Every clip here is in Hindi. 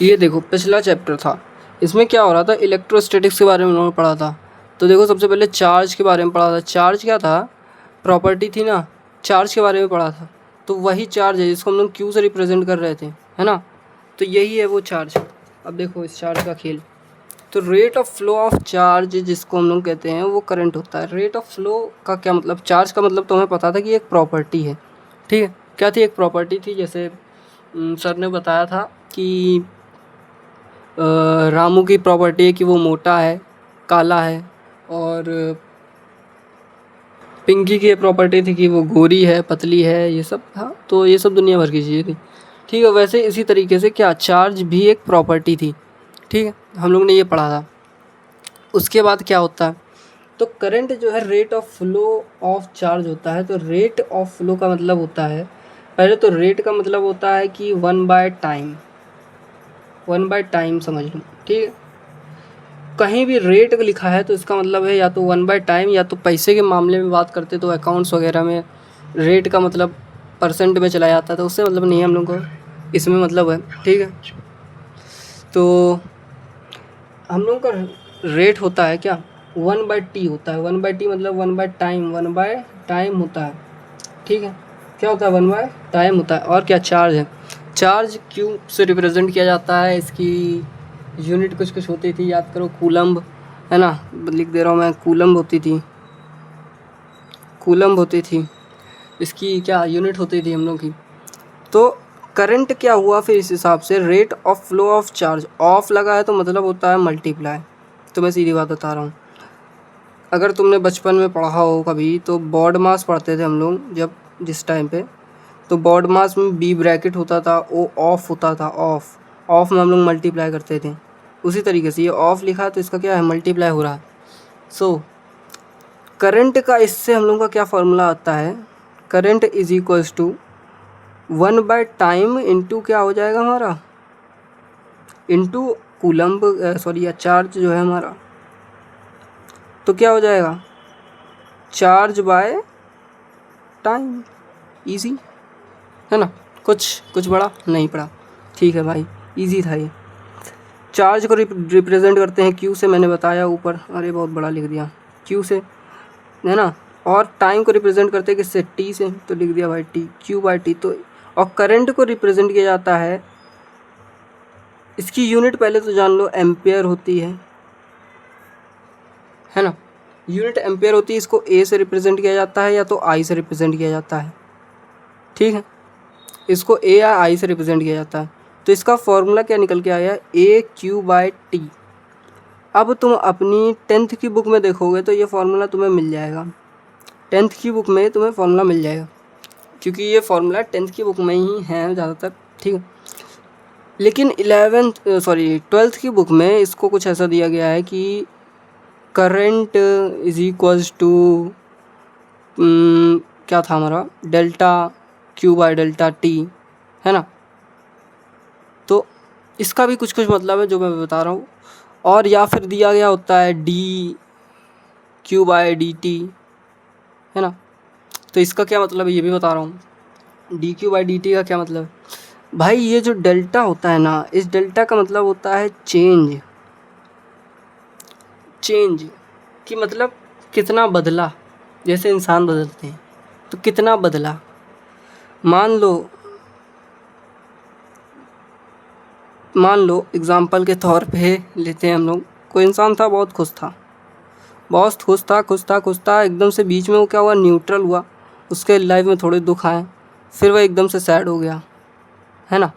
ये देखो पिछला चैप्टर था, इसमें क्या हो रहा था, इलेक्ट्रोस्टैटिक्स के बारे में उन्होंने पढ़ा था। तो देखो सबसे पहले चार्ज के बारे में पढ़ा था। चार्ज क्या था, प्रॉपर्टी थी ना, चार्ज के बारे में पढ़ा था। तो वही चार्ज है जिसको हम लोग क्यू से रिप्रेजेंट कर रहे थे, है ना। तो यही है वो चार्ज। अब देखो इस चार्ज का खेल। तो rate of flow of charge जिसको हम लोग कहते हैं वो करंट होता है। रेट ऑफ फ्लो का क्या मतलब, चार्ज का मतलब तुम्हें पता था कि एक प्रॉपर्टी है, ठीक है। क्या थी, एक प्रॉपर्टी थी। जैसे सर ने बताया था कि रामू की प्रॉपर्टी है कि वो मोटा है, काला है, और पिंकी की प्रॉपर्टी थी कि वो गोरी है, पतली है, ये सब था। तो ये सब दुनिया भर की चीज़ें थी, ठीक है। वैसे इसी तरीके से क्या, चार्ज भी एक प्रॉपर्टी थी, ठीक है। हम लोग ने ये पढ़ा था। उसके बाद क्या होता है, तो करंट जो है rate of flow of charge होता है। तो रेट ऑफ फ्लो का मतलब होता है, पहले तो रेट का मतलब होता है कि 1/टाइम, 1/टाइम समझ लो, ठीक है। कहीं भी रेट लिखा है तो इसका मतलब है या तो 1/टाइम, या तो पैसे के मामले में बात करते तो अकाउंट्स वगैरह में रेट का मतलब परसेंट में चला जाता है, तो उससे मतलब नहीं है हम लोग को, इसमें मतलब है, ठीक है। तो हम लोग का रेट होता है क्या, 1/t होता है। 1/t मतलब 1/टाइम, 1/टाइम होता है, ठीक है। क्या होता है, 1/टाइम होता है। और क्या, चार्ज है। चार्ज क्यू से रिप्रेजेंट किया जाता है। इसकी यूनिट कुछ कुछ होती थी, याद करो, कूलम्ब, है ना। लिख दे रहा हूँ मैं, कूलम्ब होती थी, कूलम्ब होती थी। इसकी क्या यूनिट होती थी हम लोग की। तो करंट क्या हुआ फिर इस हिसाब से, rate of flow of charge, of लगा है तो मतलब होता है मल्टीप्लाई। तो मैं सीधी बात बता रहा हूँ, अगर तुमने बचपन में पढ़ा हो कभी, तो बॉड मास पढ़ते थे हम लोग जब, जिस टाइम पे, तो बॉड मास में बी ब्रैकेट होता था, ओ ऑफ होता था, ऑफ, ऑफ में हम लोग मल्टीप्लाई करते थे। उसी तरीके से ये ऑफ लिखा है तो इसका क्या है, मल्टीप्लाई हो रहा है। सो करंट का इससे हम लोग का क्या फार्मूला आता है, करंट इज इक्वल्स टू 1/टाइम इंटू क्या हो जाएगा हमारा, इंटू कूलम्ब, सॉरी या चार्ज जो है हमारा, तो क्या हो जाएगा, चार्ज बाय टाइम। इजी है ना, कुछ बड़ा नहीं पड़ा, ठीक है भाई, इजी था ये। चार्ज को रिप्रेजेंट करते हैं क्यू से, मैंने बताया ऊपर, अरे बहुत बड़ा लिख दिया, क्यू से, है ना। और टाइम को रिप्रेजेंट करते हैं किससे, टी से, तो लिख दिया भाई टी, Q/T। तो और करंट को रिप्रेजेंट किया जाता है, इसकी यूनिट पहले तो जान लो, एम्पेयर होती है ना। यूनिट एम्पेयर होती है। इसको ए से रिप्रेजेंट किया जाता है या तो आई से रिप्रेजेंट किया जाता है, ठीक है। इसको ए या आई से रिप्रेजेंट किया जाता है। तो इसका फॉर्मूला क्या निकल के आया, AQ/T। अब तुम अपनी 10th की बुक में देखोगे तो ये फार्मूला तुम्हें मिल जाएगा, 10th की बुक में तुम्हें फार्मूला मिल जाएगा, क्योंकि ये फार्मूला 10th की बुक में ही है ज़्यादातर, ठीक है। लेकिन 12th की बुक में इसको कुछ ऐसा दिया गया है कि करंट इज इक्वल्स टू, क्या था हमारा, डेल्टा Q/डेल्टा T, है ना। तो इसका भी कुछ कुछ मतलब है जो मैं बता रहा हूँ। और या फिर दिया गया होता है dQ/dt, है ना। तो इसका क्या मतलब है ये भी बता रहा हूँ, dQ/dt का क्या मतलब है भाई, ये जो डेल्टा होता है ना, इस डेल्टा का मतलब होता है चेंज, चेंज कि मतलब कितना बदला, जैसे इंसान बदलते हैं तो कितना बदला। मान लो एग्ज़ाम्पल के तौर पे लेते हैं हम लोग, कोई इंसान था, बहुत खुश था, बहुत खुश था, एकदम से बीच में वो क्या हुआ, न्यूट्रल हुआ, उसके लाइफ में थोड़े दुख आए, फिर वह एकदम से सैड हो गया, है ना।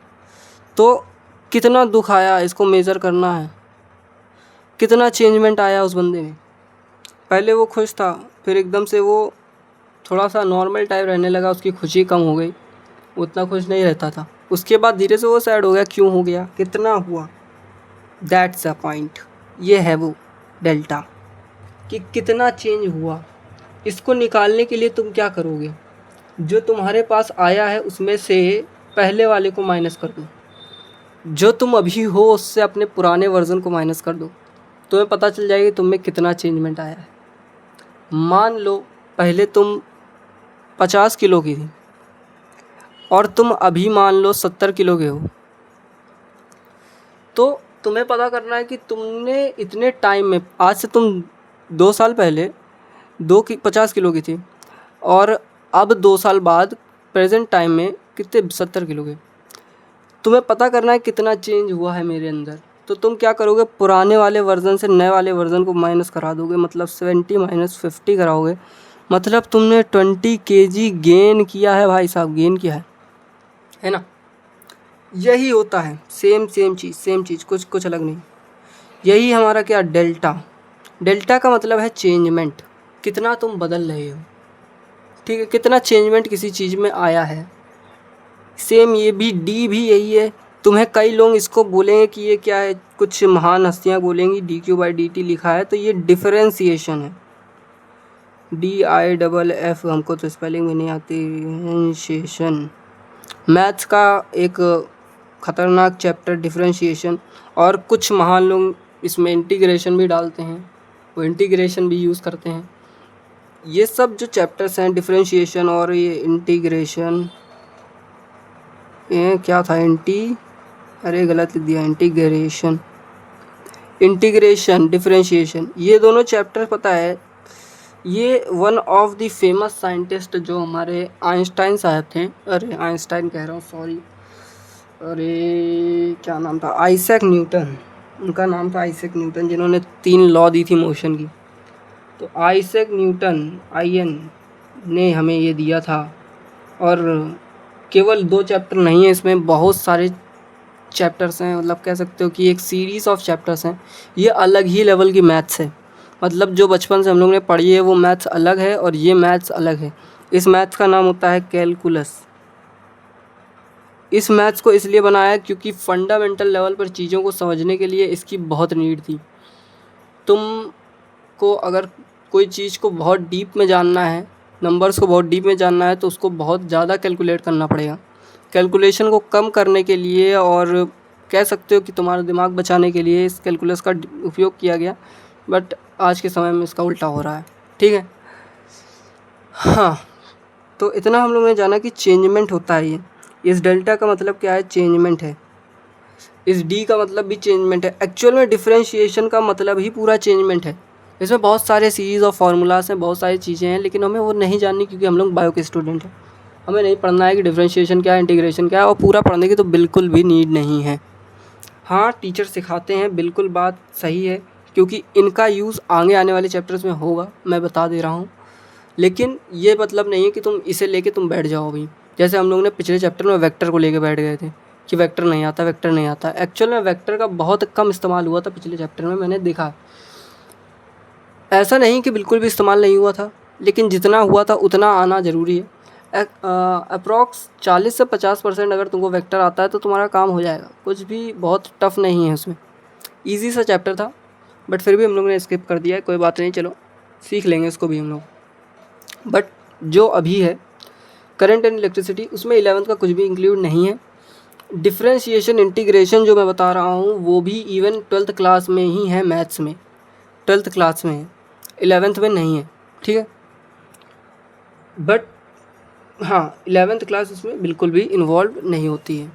तो कितना दुख आया इसको मेज़र करना है, कितना चेंजमेंट आया उस बंदे में। पहले वो खुश था, फिर एकदम से वो थोड़ा सा नॉर्मल टाइप रहने लगा, उसकी खुशी कम हो गई, उतना खुश नहीं रहता था। उसके बाद धीरे से वो सैड हो गया, क्यों हो गया, कितना हुआ, दैट्स अ पॉइंट। ये है वो डेल्टा, कि कितना चेंज हुआ। इसको निकालने के लिए तुम क्या करोगे, जो तुम्हारे पास आया है उसमें से पहले वाले को माइनस कर दो, जो तुम अभी हो उससे अपने पुराने वर्जन को माइनस कर दो, तुम्हें पता चल जाएगा तुम में कितना चेंजमेंट आया है। मान लो पहले तुम 50 किलो की थी और तुम अभी मान लो 70 किलो के हो, तो तुम्हें पता करना है कि तुमने इतने टाइम में, आज से तुम 2 साल पहले 50 किलो की थी और अब 2 साल बाद प्रेजेंट टाइम में कितने 70 किलो के। तुम्हें पता करना है कितना चेंज हुआ है मेरे अंदर। तो तुम क्या करोगे, पुराने वाले वर्ज़न से नए वाले वर्ज़न को माइनस करा दोगे, मतलब 70 माइनस 50 कराओगे, मतलब तुमने 20 kg गेन किया है भाई साहब, गेन किया है ना। यही होता है, सेम चीज़, कुछ अलग नहीं। यही हमारा क्या, डेल्टा का मतलब है चेंजमेंट, कितना तुम बदल रहे हो, ठीक है, कितना चेंजमेंट किसी चीज़ में आया है। सेम ये भी, डी भी यही है। तुम्हें कई लोग इसको बोलेंगे कि ये क्या है, कुछ महान हस्तियाँ बोलेंगी dq/dt लिखा है, तो ये डिफरेंशिएशन है, DIFF, हमको तो स्पेलिंग में नहीं आती, डिफरेंशिएशन। मैथ्स का एक ख़तरनाक चैप्टर डिफरेंशिएशन, और कुछ महान लोग इसमें इंटीग्रेशन भी डालते हैं, वो इंटीग्रेशन भी यूज़ करते हैं। ये सब जो चैप्टर्स हैं, डिफरेंशिएशन और ये इंटीग्रेशन, ये क्या था, अरे गलत लिख दिया, इंटीग्रेशन डिफरेंशिएशन, ये दोनों चैप्टर पता है, ये one of the famous scientist जो हमारे आइंस्टाइन साहब थे, अरे आइंस्टाइन कह रहा हूँ, सॉरी, अरे क्या नाम था, आइजैक न्यूटन, उनका नाम था आइजैक न्यूटन, जिन्होंने 3 लॉ दी थी मोशन की। तो आइजैक न्यूटन IN ने हमें ये दिया था। और केवल 2 चैप्टर नहीं है इसमें, बहुत सारे चैप्टर्स हैं, मतलब कह सकते हो कि एक सीरीज़ ऑफ चैप्टर्स हैं। ये अलग ही लेवल की मैथ्स है, मतलब जो बचपन से हम लोग ने पढ़ी है वो मैथ्स अलग है और ये मैथ्स अलग है। इस मैथ्स का नाम होता है कैलकुलस। इस मैथ्स को इसलिए बनाया क्योंकि फंडामेंटल लेवल पर चीज़ों को समझने के लिए इसकी बहुत नीड थी। तुमको अगर कोई चीज़ को बहुत डीप में जानना है, नंबर्स को बहुत डीप में जानना है, तो उसको बहुत ज़्यादा कैलकुलेट करना पड़ेगा। कैलकुलेशन को कम करने के लिए, और कह सकते हो कि तुम्हारा दिमाग बचाने के लिए, इस कैलकुलस का उपयोग किया गया, बट आज के समय में इसका उल्टा हो रहा है, ठीक है। हाँ, तो इतना हम लोगों ने जाना कि चेंजमेंट होता है ये। इस डेल्टा का मतलब क्या है, चेंजमेंट है। इस डी का मतलब भी चेंजमेंट है। एक्चुअल में डिफरेंशिएशन का मतलब ही पूरा चेंजमेंट है। इसमें बहुत सारे सीरीज़ ऑफ फार्मूलाज हैं, बहुत सारी चीज़ें हैं, लेकिन हमें वो नहीं जाननी क्योंकि हम लोग बायो के स्टूडेंट हैं। हमें नहीं पढ़ना है कि डिफरेंशिएशन क्या है, इंटीग्रेशन क्या है, और पूरा पढ़ने की तो बिल्कुल भी नीड नहीं है। हाँ, टीचर सिखाते हैं, बिल्कुल बात सही है, क्योंकि इनका यूज़ आगे आने वाले चैप्टर्स में होगा, मैं बता दे रहा हूँ। लेकिन ये मतलब नहीं है कि तुम इसे लेके तुम बैठ जाओ अभी। जैसे हम लोग ने पिछले चैप्टर में वेक्टर को लेके बैठ गए थे कि वेक्टर नहीं आता। एक्चुअल में वेक्टर का बहुत कम इस्तेमाल हुआ था पिछले चैप्टर में, मैंने देखा। ऐसा नहीं कि बिल्कुल भी इस्तेमाल नहीं हुआ था, लेकिन जितना हुआ था उतना आना ज़रूरी है। अप्रॉक्स 40 से 50% अगर तुमको वेक्टर आता है तो तुम्हारा काम हो जाएगा। कुछ भी बहुत टफ़ नहीं है उसमें, ईजी सा चैप्टर था, बट फिर भी हम लोग ने स्किप कर दिया है। कोई बात नहीं, चलो सीख लेंगे इसको भी हम लोग। बट जो अभी है करंट एंड इलेक्ट्रिसिटी, उसमें 11th का कुछ भी इंक्लूड नहीं है। डिफरेंशिएशन इंटीग्रेशन जो मैं बता रहा हूँ वो भी इवन 12th क्लास में ही है, मैथ्स में 12th क्लास में है, 11th में नहीं है, ठीक है। बट हाँ, 11th क्लास इसमें बिल्कुल भी इन्वॉल्व नहीं होती है।